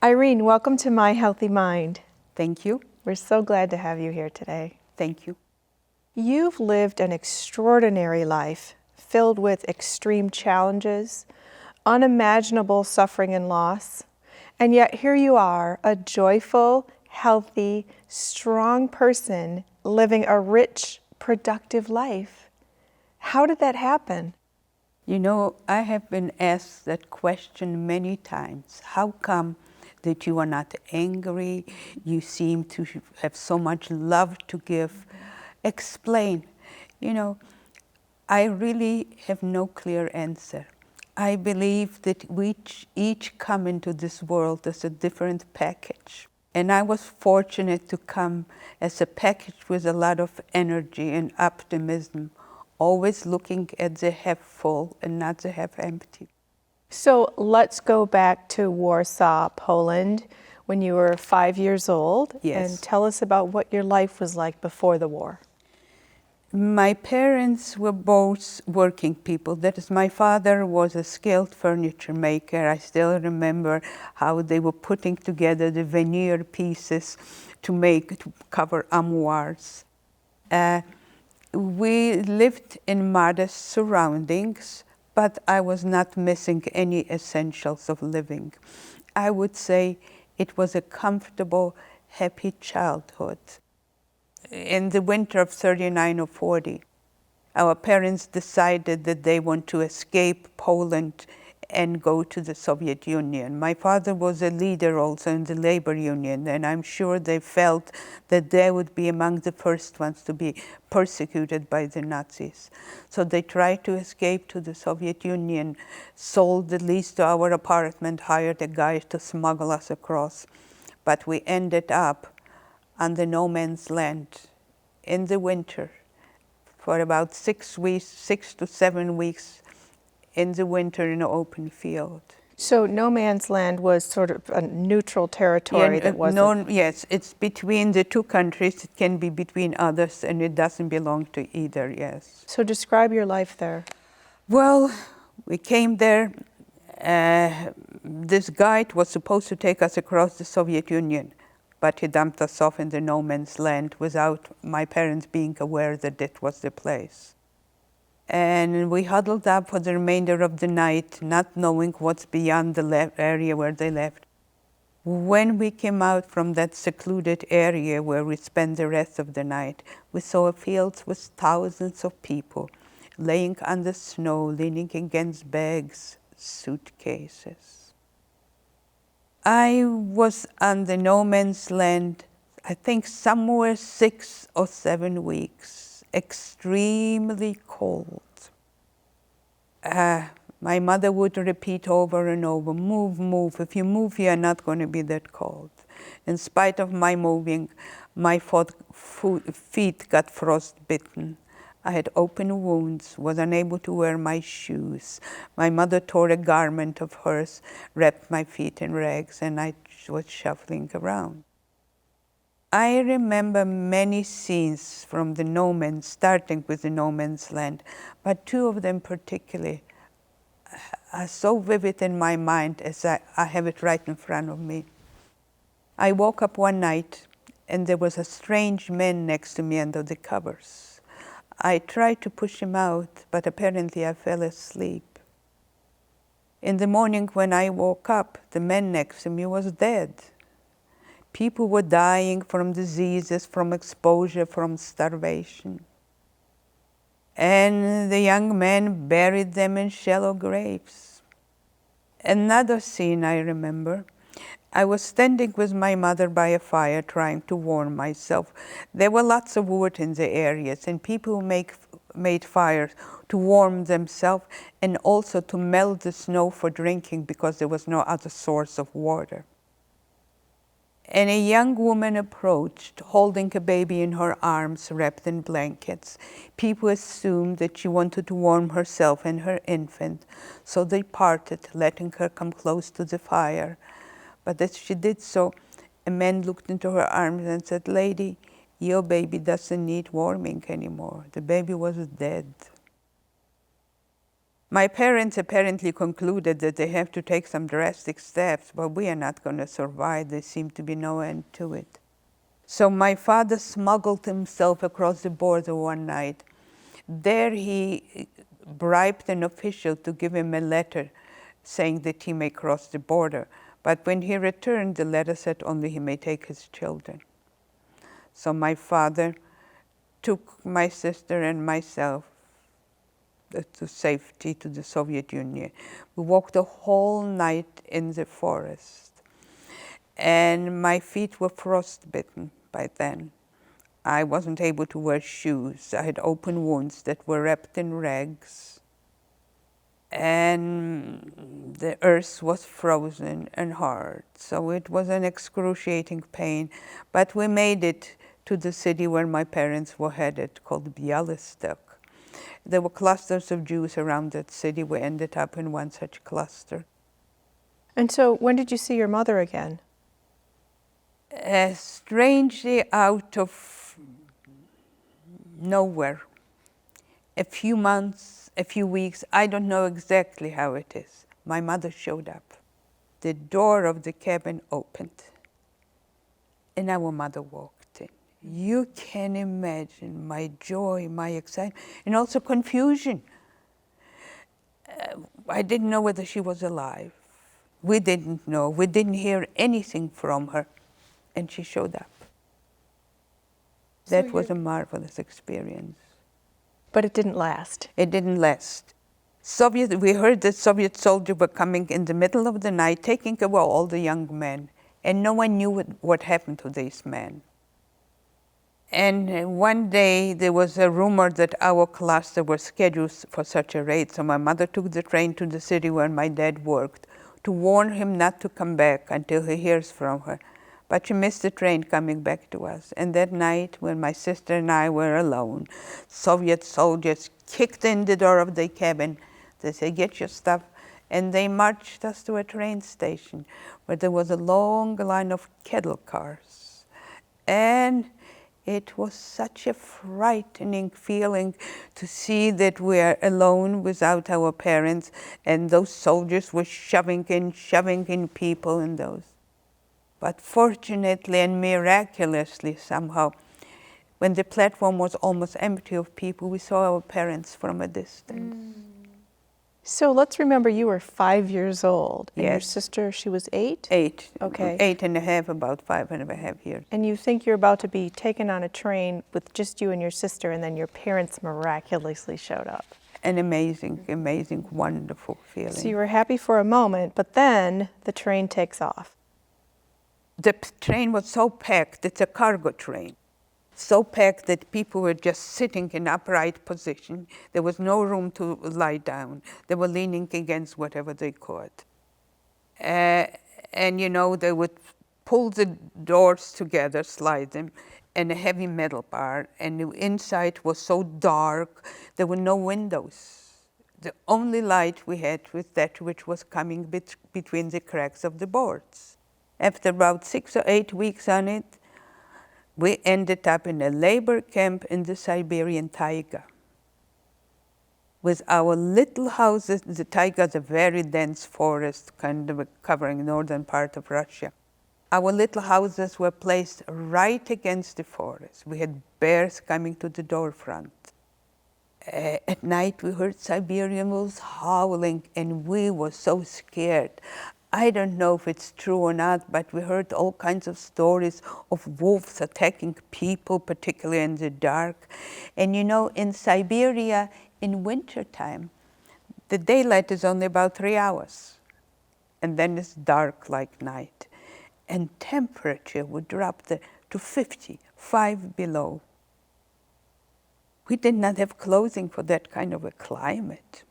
Irene, welcome to My Healthy Mind. Thank you. We're so glad to have you here today. Thank you. You've lived an extraordinary life filled with extreme challenges, unimaginable suffering and loss, and yet here you are, a joyful, healthy, strong person living a rich, productive life. How did that happen? You know, I have been asked that question many times. How come that you are not angry? You seem to have so much love to give. Explain. You know, I really have no clear answer. I believe that we each come into this world as a different package. And I was fortunate to come as a package with a lot of energy and optimism, always looking at the half full and not the half empty. So let's go back to Warsaw, Poland, when you were 5 years old. Yes. And tell us about what your life was like before the war. My parents were both working people. That is, my father was a skilled furniture maker. I still remember how they were putting together the veneer pieces to cover armoires. We lived in modest surroundings, but I was not missing any essentials of living. I would say it was a comfortable, happy childhood. In the winter of 39 or 40, our parents decided that they want to escape Poland and go to the Soviet Union. My father was a leader also in the labor union, and I'm sure they felt that they would be among the first ones to be persecuted by the Nazis. So they tried to escape to the Soviet Union, sold the lease to our apartment, hired a guy to smuggle us across. But we ended up on the no man's land in the winter for about 6 weeks, 6 to 7 weeks in the winter in an open field. So no man's land was sort of a neutral territory that wasn't... Yes, it's between the two countries. It can be between others, and it doesn't belong to either, yes. So describe your life there. Well, we came there. This guide was supposed to take us across the Soviet Union, but he dumped us off in the no man's land without my parents being aware that it was the place. And we huddled up for the remainder of the night, not knowing what's beyond the area where they left. When we came out from that secluded area where we spent the rest of the night, we saw fields with thousands of people laying on the snow, leaning against bags, suitcases. I was on the no man's land, I think somewhere 6 or 7 weeks, extremely cold. My mother would repeat over and over, move, move. If you move, you're not going to be that cold. In spite of my moving, my feet got frostbitten. I had open wounds, was unable to wear my shoes. My mother tore a garment of hers, wrapped my feet in rags, and I was shuffling around. I remember many scenes from the no man's, starting with the no man's land, but 2 of them particularly are so vivid in my mind as I have it right in front of me. I woke up one night and there was a strange man next to me under the covers. I tried to push him out, but apparently I fell asleep. In the morning when I woke up, the man next to me was dead. People were dying from diseases, from exposure, from starvation. And the young man buried them in shallow graves. Another scene I remember, I was standing with my mother by a fire trying to warm myself. There were lots of wood in the areas, and people made fires to warm themselves and also to melt the snow for drinking because there was no other source of water. And a young woman approached, holding a baby in her arms, wrapped in blankets. People assumed that she wanted to warm herself and her infant, so they parted, letting her come close to the fire. But as she did so, a man looked into her arms and said, "Lady, your baby doesn't need warming anymore. The baby was dead." My parents apparently concluded that they have to take some drastic steps, but we are not going to survive. There seemed to be no end to it. So my father smuggled himself across the border one night. There he bribed an official to give him a letter saying that he may cross the border. But when he returned, the letter said only he may take his children. So my father took my sister and myself to safety to the Soviet Union. We walked the whole night in the forest. And my feet were frostbitten by then. I wasn't able to wear shoes. I had open wounds that were wrapped in rags. And the earth was frozen and hard. So it was an excruciating pain. But we made it to the city where my parents were headed, called Bialystok. There were clusters of Jews around that city. We ended up in one such cluster. And so when did you see your mother again? Strangely out of nowhere. A few months, a few weeks, I don't know exactly how it is. My mother showed up. The door of the cabin opened, and our mother walked in. You can imagine my joy, my excitement, and also confusion. I didn't know whether she was alive. We didn't know. We didn't hear anything from her, and she showed up. That was a marvelous experience. But it didn't last. It didn't last. We heard that Soviet soldiers were coming in the middle of the night, taking away all the young men, and no one knew what happened to these men. And one day there was a rumor that our cluster was scheduled for such a raid, so my mother took the train to the city where my dad worked to warn him not to come back until he hears from her. But she missed the train coming back to us. And that night, when my sister and I were alone, Soviet soldiers kicked in the door of the cabin. They said, "Get your stuff." And they marched us to a train station where there was a long line of cattle cars. And it was such a frightening feeling to see that we are alone without our parents, and those soldiers were shoving in people and those. But fortunately and miraculously somehow, when the platform was almost empty of people, we saw our parents from a distance. So let's remember you were 5 years old, and your Yes. sister, she was 8? 8. Okay. 8.5, about 5.5 years. And you think you're about to be taken on a train with just you and your sister, and then your parents miraculously showed up. An amazing, amazing, wonderful feeling. So you were happy for a moment, but then the train takes off. The train was so packed, it's a cargo train, so packed that people were just sitting in upright position. There was no room to lie down. They were leaning against whatever they could. And you know, they would pull the doors together, slide them, and a heavy metal bar, and the inside was so dark, there were no windows. The only light we had was that which was coming between the cracks of the boards. After about 6 or 8 weeks on it, we ended up in a labor camp in the Siberian taiga. With our little houses, the taiga is a very dense forest, kind of covering northern part of Russia. Our little houses were placed right against the forest. We had bears coming to the door front. At night we heard Siberian wolves howling, and we were so scared. I don't know if it's true or not, but we heard all kinds of stories of wolves attacking people, particularly in the dark. And you know, in Siberia, in wintertime, the daylight is only about 3 hours. And then it's dark like night. And temperature would drop to 55 below. We did not have clothing for that kind of a climate.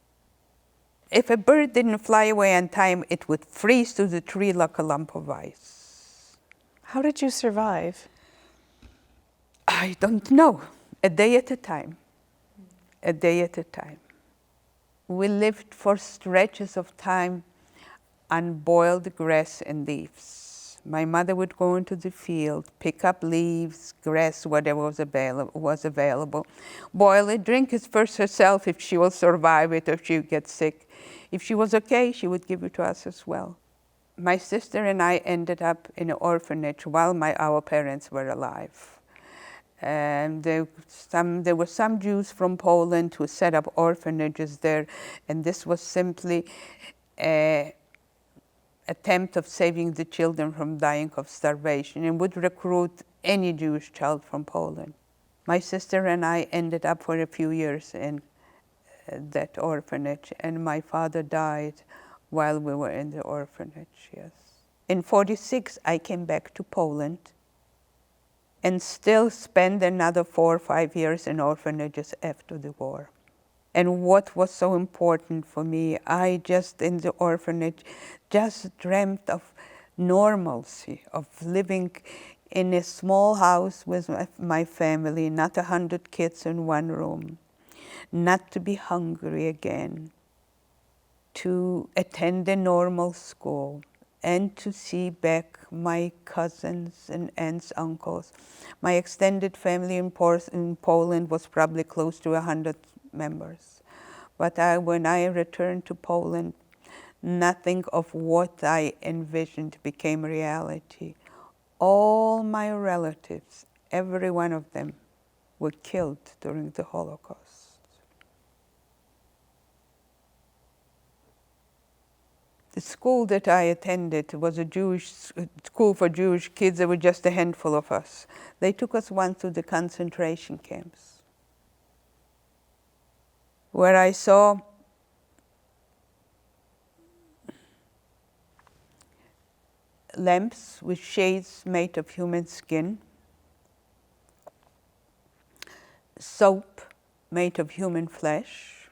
If a bird didn't fly away on time, it would freeze to the tree like a lump of ice. How did you survive? I don't know. A day at a time. A day at a time. We lived for stretches of time on boiled grass and leaves. My mother would go into the field, pick up leaves, grass, whatever was available, boil it, drink it first herself if she will survive it or if she would get sick. If she was okay, she would give it to us as well. My sister and I ended up in an orphanage while our parents were alive. And there were some Jews from Poland who set up orphanages there, and this was simply an attempt of saving the children from dying of starvation, and would recruit any Jewish child from Poland. My sister and I ended up for a few years in that orphanage, and my father died while we were in the orphanage, yes. In 46, I came back to Poland and still spent another 4 or 5 years in orphanages after the war. And what was so important for me, I just in the orphanage just dreamt of normalcy, of living in a small house with my family, not 100 kids in one room, not to be hungry again, to attend a normal school, and to see back my cousins and aunts, uncles. My extended family in Poland was probably close to 100 members. But when I returned to Poland, nothing of what I envisioned became reality. All my relatives, every one of them, were killed during the Holocaust. The school that I attended was a Jewish school for Jewish kids. There were just a handful of us. They took us once to the concentration camps, where I saw lamps with shades made of human skin, soap made of human flesh,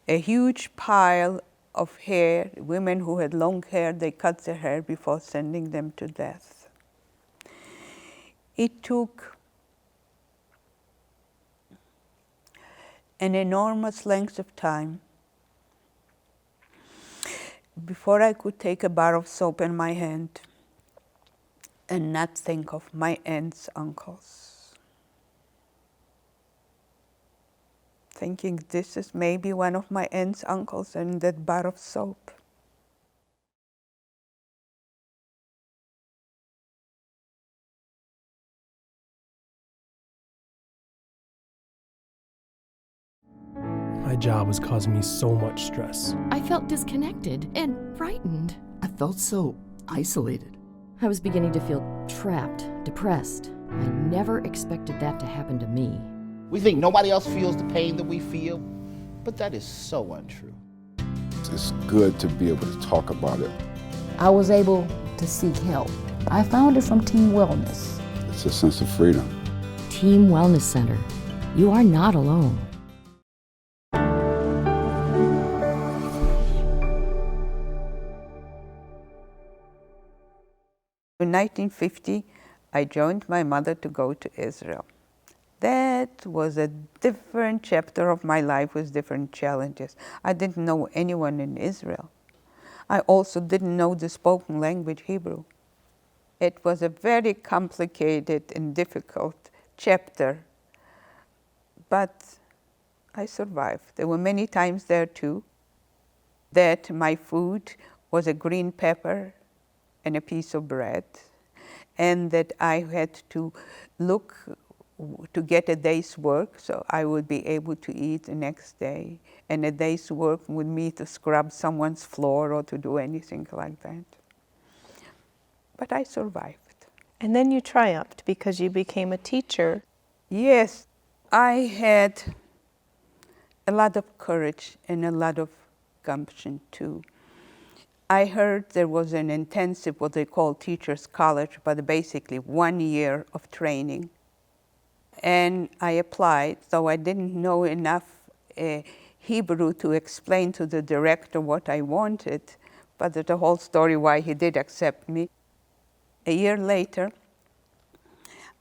a huge pile of hair. Women who had long hair, they cut their hair before sending them to death. It took an enormous length of time before I could take a bar of soap in my hand and not think of my aunts, uncles. Thinking this is maybe one of my aunts, uncles and that bar of soap. My job was causing me so much stress. I felt disconnected and frightened. I felt so isolated. I was beginning to feel trapped, depressed. I never expected that to happen to me. We think nobody else feels the pain that we feel, but that is so untrue. It's good to be able to talk about it. I was able to seek help. I found it from Team Wellness. It's a sense of freedom. Team Wellness Center. You are not alone. In 1950, I joined my mother to go to Israel. That was a different chapter of my life with different challenges. I didn't know anyone in Israel. I also didn't know the spoken language Hebrew. It was a very complicated and difficult chapter, but I survived. There were many times there too that my food was a green pepper and a piece of bread, and that I had to look to get a day's work, so I would be able to eat the next day. And a day's work would mean to scrub someone's floor or to do anything like that. But I survived. And then you triumphed because you became a teacher. Yes, I had a lot of courage and a lot of gumption too. I heard there was an intensive, what they call teachers' college, but basically 1 year of training. And I applied, though I didn't know enough Hebrew to explain to the director what I wanted, but there's a whole story why he did accept me. A year later,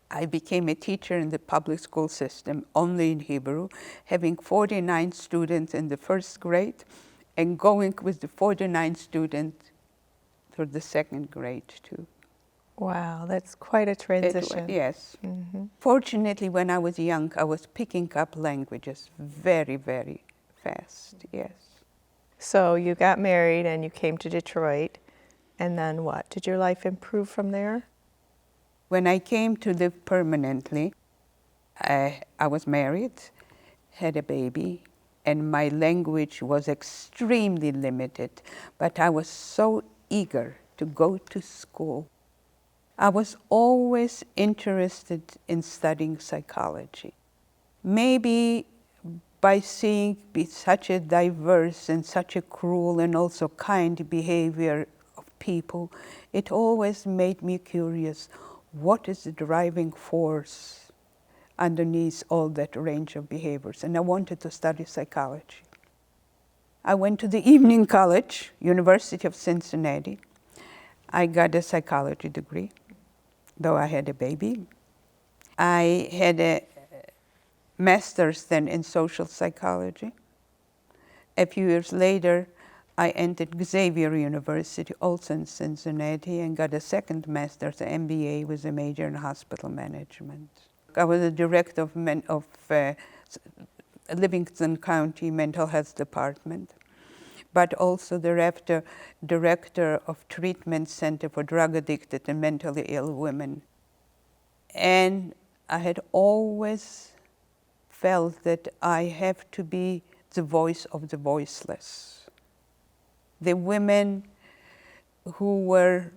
I became a teacher in the public school system, only in Hebrew, having 49 students in the first grade, and going with the 49 students through the second grade too. Wow, that's quite a transition. Yes. Fortunately, when I was young, I was picking up languages very, very fast, yes. So you got married and you came to Detroit, and then what? Did your life improve from there? When I came to live permanently, I was married, had a baby, and my language was extremely limited, but I was so eager to go to school. I was always interested in studying psychology. Maybe by seeing such a diverse and such a cruel and also kind behavior of people, it always made me curious, what is the driving force underneath all that range of behaviors? And I wanted to study psychology. I went to the evening college, University of Cincinnati. I got a psychology degree, though I had a baby. I had a master's then in social psychology. A few years later, I entered Xavier University, also in Cincinnati, and got a second master's, an MBA with a major in hospital management. I was the director of Livingston County Mental Health Department, but also the director of Treatment Center for Drug Addicted and Mentally Ill Women. And I had always felt that I have to be the voice of the voiceless. The women who were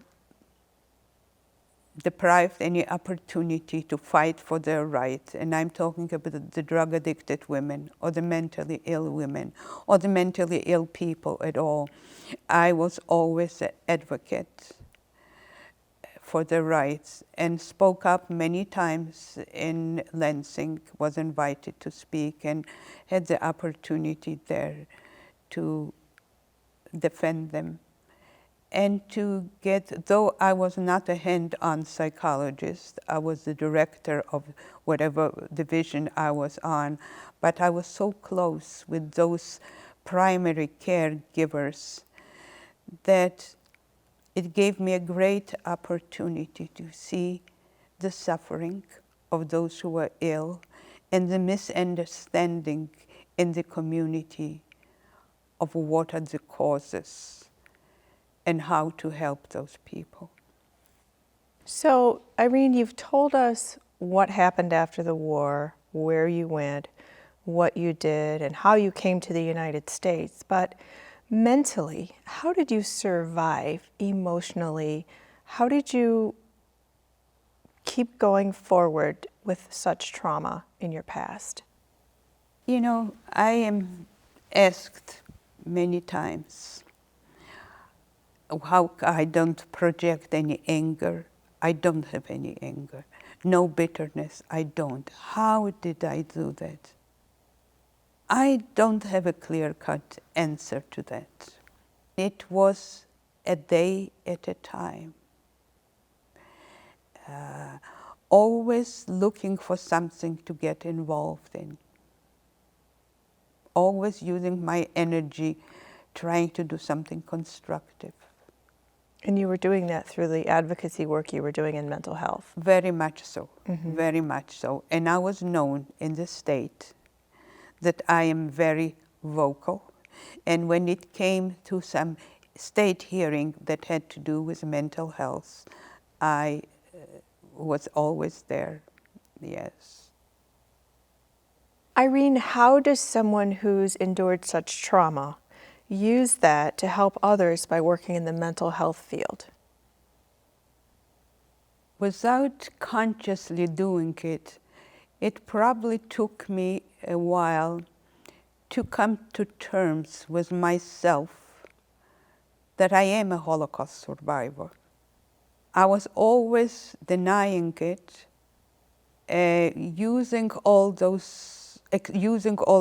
deprived any opportunity to fight for their rights, and I'm talking about the drug addicted women or the mentally ill women or the mentally ill people at all. I was always an advocate for their rights and spoke up many times in Lansing, was invited to speak and had the opportunity there to defend them. And to get, though I was not a hand-on psychologist, I was the director of whatever division I was on, but I was so close with those primary caregivers that it gave me a great opportunity to see the suffering of those who were ill and the misunderstanding in the community of what are the causes and how to help those people. So, Irene, you've told us what happened after the war, where you went, what you did, and how you came to the United States. But mentally, how did you survive emotionally? How did you keep going forward with such trauma in your past? You know, I am asked many times how I don't project any anger. I don't have any anger. No bitterness, I don't. How did I do that? I don't have a clear-cut answer to that. It was a day at a time. Always looking for something to get involved in. Always using my energy, trying to do something constructive. And you were doing that through the advocacy work you were doing in mental health. Very much so, very much so. And I was known in the state that I am very vocal. And when it came to some state hearing that had to do with mental health, I was always there, yes. Irene, how does someone who's endured such trauma use that to help others by working in the mental health field? Without consciously doing it, it probably took me a while to come to terms with myself that I am a Holocaust survivor. I was always denying it, using all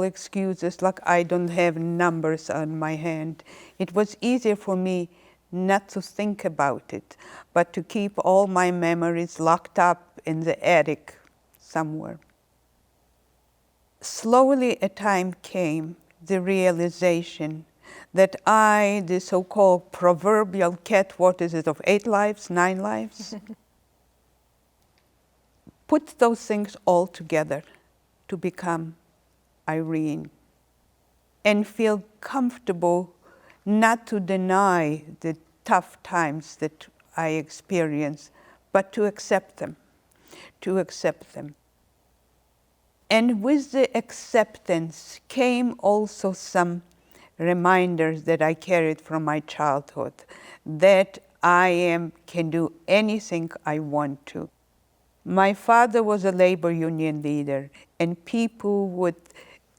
excuses like I don't have numbers on my hand. It was easier for me not to think about it, but to keep all my memories locked up in the attic somewhere. Slowly a time came, the realization that I, the so-called proverbial cat, what is it, of 8 lives, 9 lives, put those things all together to become Irene, and feel comfortable not to deny the tough times that I experience, but to accept them, to accept them. And with the acceptance came also some reminders that I carried from my childhood, that I can do anything I want to. My father was a labor union leader, and people would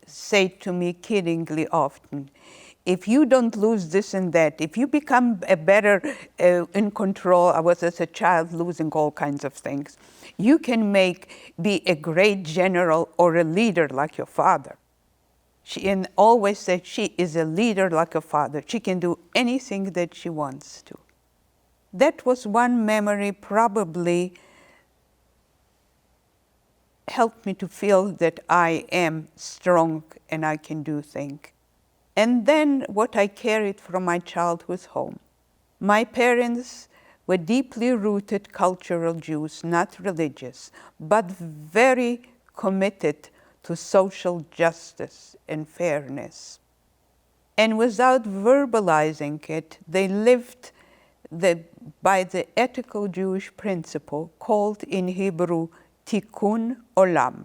say to me kiddingly often, if you don't lose this and that, if you become a better in control, I was as a child losing all kinds of things, you can be a great general or a leader like your father. She always said she is a leader like a father. She can do anything that she wants to. That was one memory probably helped me to feel that I am strong and I can do things. And then what I carried from my childhood home. My parents were deeply rooted cultural Jews, not religious, but very committed to social justice and fairness. And without verbalizing it, they lived by the ethical Jewish principle called in Hebrew tikkun olam.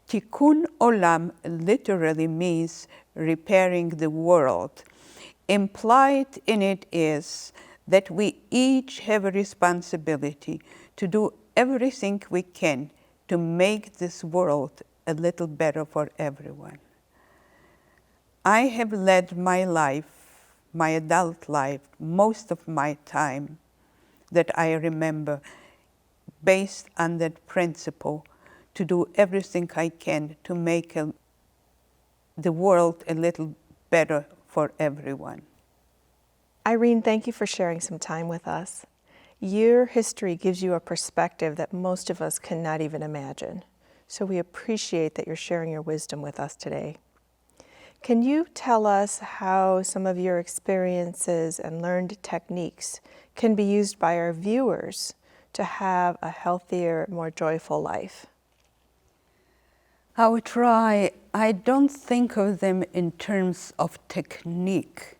Tikkun olam literally means repairing the world. Implied in it is that we each have a responsibility to do everything we can to make this world a little better for everyone. I have led my life, my adult life, most of my time that I remember based on that principle to do everything I can to make the world a little better for everyone. Irene, thank you for sharing some time with us. Your history gives you a perspective that most of us cannot even imagine. So we appreciate that you're sharing your wisdom with us today. Can you tell us how some of your experiences and learned techniques can be used by our viewers to have a healthier, more joyful life? I would try. I don't think of them in terms of technique,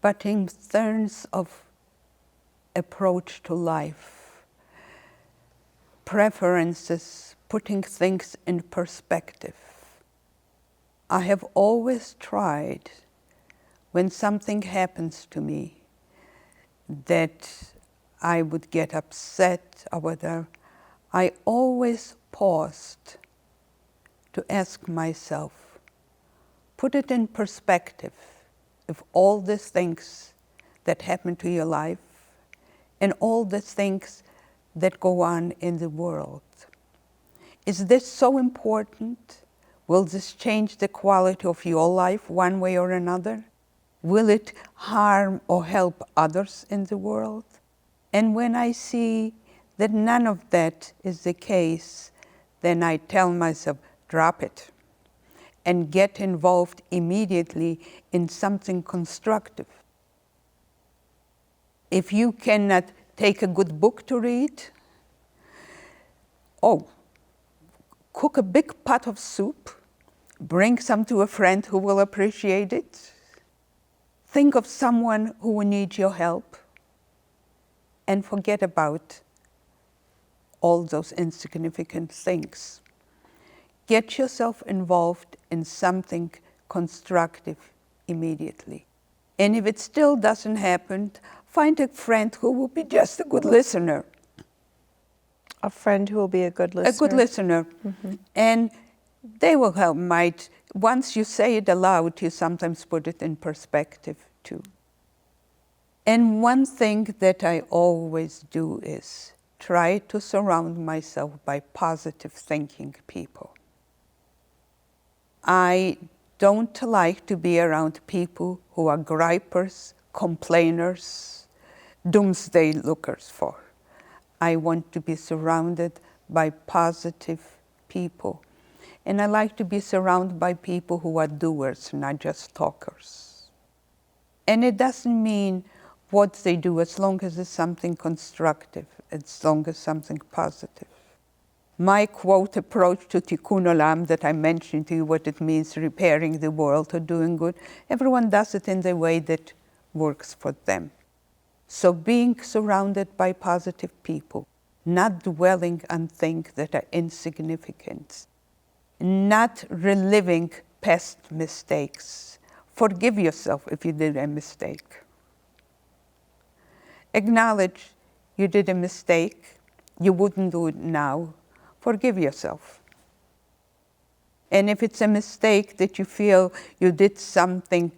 but in terms of approach to life, preferences, putting things in perspective. I have always tried, when something happens to me, that I would get upset or whatever, I always paused to ask myself, put it in perspective of all the things that happen to your life and all the things that go on in the world. Is this so important? Will this change the quality of your life one way or another? Will it harm or help others in the world? And when I see that none of that is the case, then I tell myself, drop it and get involved immediately in something constructive. If you cannot take a good book to read, cook a big pot of soup, bring some to a friend who will appreciate it. Think of someone who will need your help, and forget about all those insignificant things. Get yourself involved in something constructive immediately. And if it still doesn't happen, find a friend who will be just a good listener. A friend who will be a good listener? A good listener. Mm-hmm. And they will help. Once you say it aloud, you sometimes put it in perspective too. And one thing that I always do is try to surround myself by positive thinking people. I don't like to be around people who are gripers, complainers, doomsday lookers for. I want to be surrounded by positive people. And I like to be surrounded by people who are doers, not just talkers. And it doesn't mean what they do, as long as it's something constructive, as long as something positive. My quote approach to tikkun olam that I mentioned to you, what it means, repairing the world or doing good, everyone does it in the way that works for them. So being surrounded by positive people, not dwelling on things that are insignificant, not reliving past mistakes. Forgive yourself if you did a mistake. Acknowledge you did a mistake. You wouldn't do it now. Forgive yourself. And if it's a mistake that you feel you did something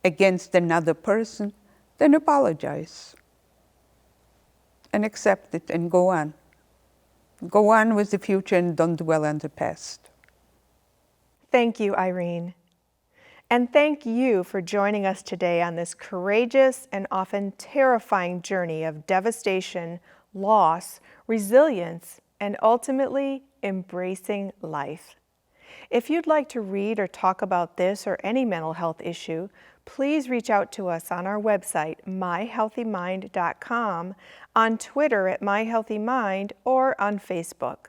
against another person, then apologize. And accept it and go on. Go on with the future and don't dwell on the past. Thank you, Irene. And thank you for joining us today on this courageous and often terrifying journey of devastation, loss, resilience, and ultimately embracing life. If you'd like to read or talk about this or any mental health issue, please reach out to us on our website, myhealthymind.com, on Twitter at myhealthymind, or on Facebook.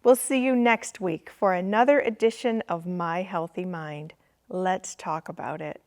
We'll see you next week for another edition of My Healthy Mind. Let's talk about it.